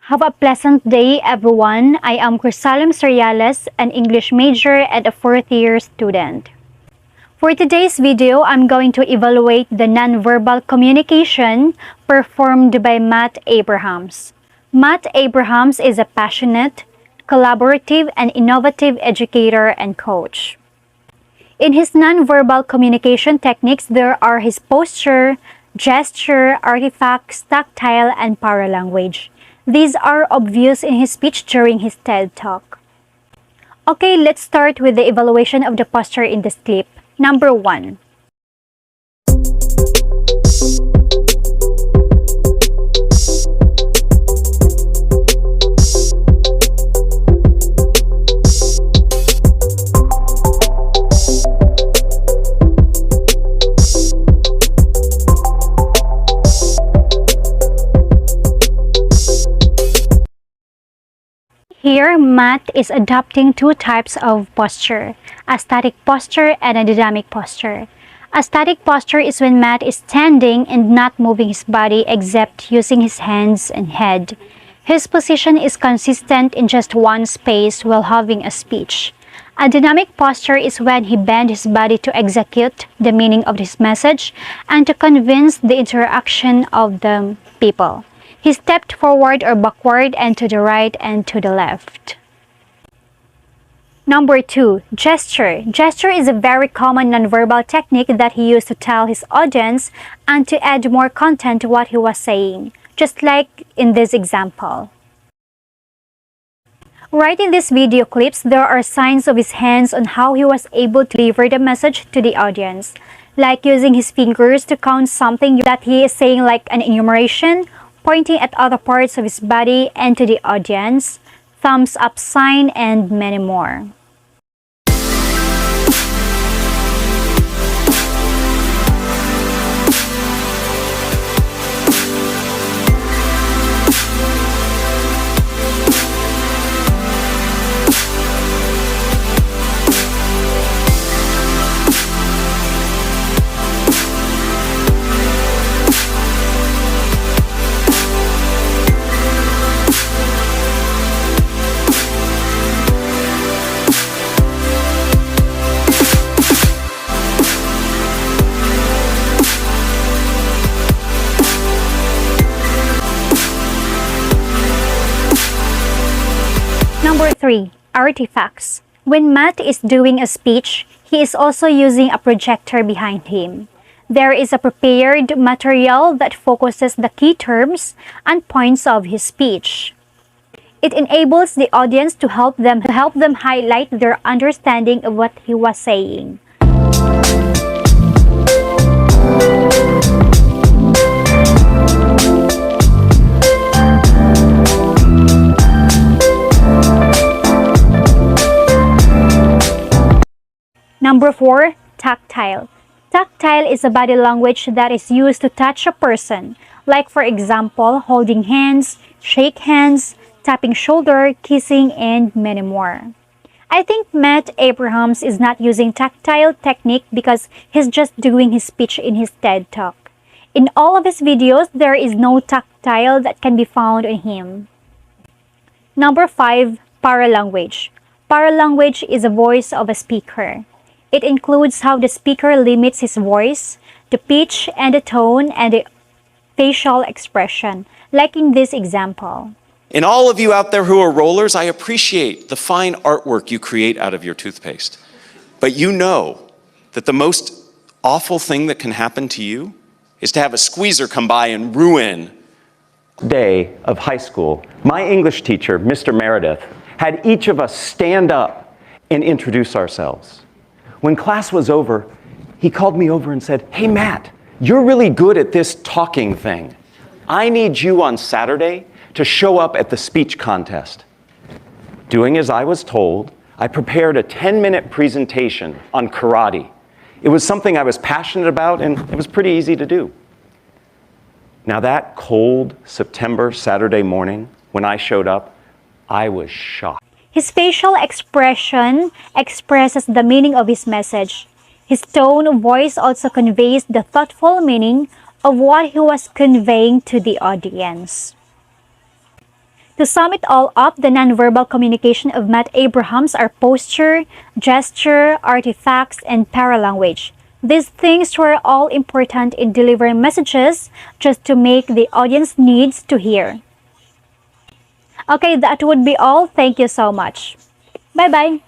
Have a pleasant day, everyone. I am Crisalim Seriales, an English major and a fourth-year student. For today's video, I'm going to evaluate the nonverbal communication performed by Matt Abrahams. Matt Abrahams is a passionate, collaborative, and innovative educator and coach. In his nonverbal communication techniques, there are his posture, gesture, artifacts, tactile, and paralanguage. These are obvious in his speech during his TED Talk. Okay, let's start with the evaluation of the posture in this clip. Number 1. Here, Matt is adopting two types of posture, a static posture and a dynamic posture. A static posture is when Matt is standing and not moving his body except using his hands and head. His position is consistent in just one space while having a speech. A dynamic posture is when he bends his body to execute the meaning of his message and to convince the interaction of the people. He stepped forward or backward and to the right and to the left. Number 2. Gesture. Gesture is a very common nonverbal technique that he used to tell his audience and to add more content to what he was saying, just like in this example. Right in these video clips, there are signs of his hands on how he was able to deliver the message to the audience, like using his fingers to count something that he is saying like an enumeration, pointing at other parts of his body and to the audience, thumbs up sign, and many more. Number 3. Artifacts. When Matt is doing a speech, he is also using a projector behind him. There is a prepared material that focuses the key terms and points of his speech. It enables the audience to help them highlight their understanding of what he was saying. Number 4. Tactile. Tactile is a body language that is used to touch a person, like for example, holding hands, shake hands, tapping shoulder, kissing, and many more. I think Matt Abrahams is not using tactile technique because he's just doing his speech in his TED Talk. In all of his videos, there is no tactile that can be found in him. Number 5. Paralanguage. Paralanguage is the voice of a speaker. It includes how the speaker limits his voice, the pitch and the tone, and the facial expression, like in this example. And all of you out there who are rollers, I appreciate the fine artwork you create out of your toothpaste. But you know that the most awful thing that can happen to you is to have a squeezer come by and ruin day of high school. My English teacher, Mr. Meredith, had each of us stand up and introduce ourselves. When class was over, he called me over and said, "Hey Matt, you're really good at this talking thing. I need you on Saturday to show up at the speech contest." Doing as I was told, I prepared a 10-minute presentation on karate. It was something I was passionate about and it was pretty easy to do. Now that cold September Saturday morning, when I showed up, I was shocked. His facial expression expresses the meaning of his message. His tone of voice also conveys the thoughtful meaning of what he was conveying to the audience. To sum it all up, the nonverbal communication of Matt Abrahams are posture, gesture, artifacts, and paralanguage. These things were all important in delivering messages just to make the audience needs to hear. Okay, that would be all. Thank you so much. Bye-bye.